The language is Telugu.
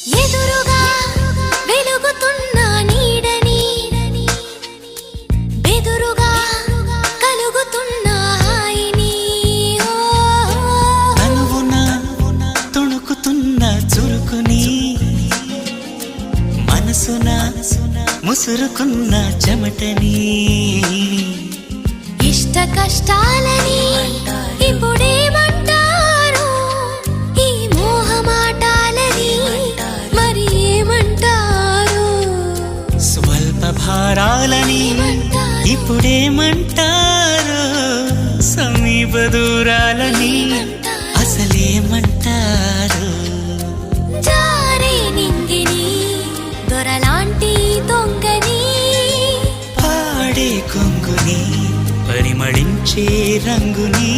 ఎదురుగా వెలుగుతున్న నీడని బెదురుగా కలుగుతున్న హాయిని అనువున తొణుకుతున్న చురుకుని మనసున ముసురుకున్న చెమటని ఇష్ట కష్టాలని ఇప్పుడేమంటారు ఈ మోహమాటాలని మరి ఏమంటారు స్వల్ప భారాలని ఇప్పుడేమంటారు సమీప దూరాలని అసలేమంటారు జారే నింగిని దొరలాంటి దొంగని పాడే కొంగుని పరిమళించే రంగుని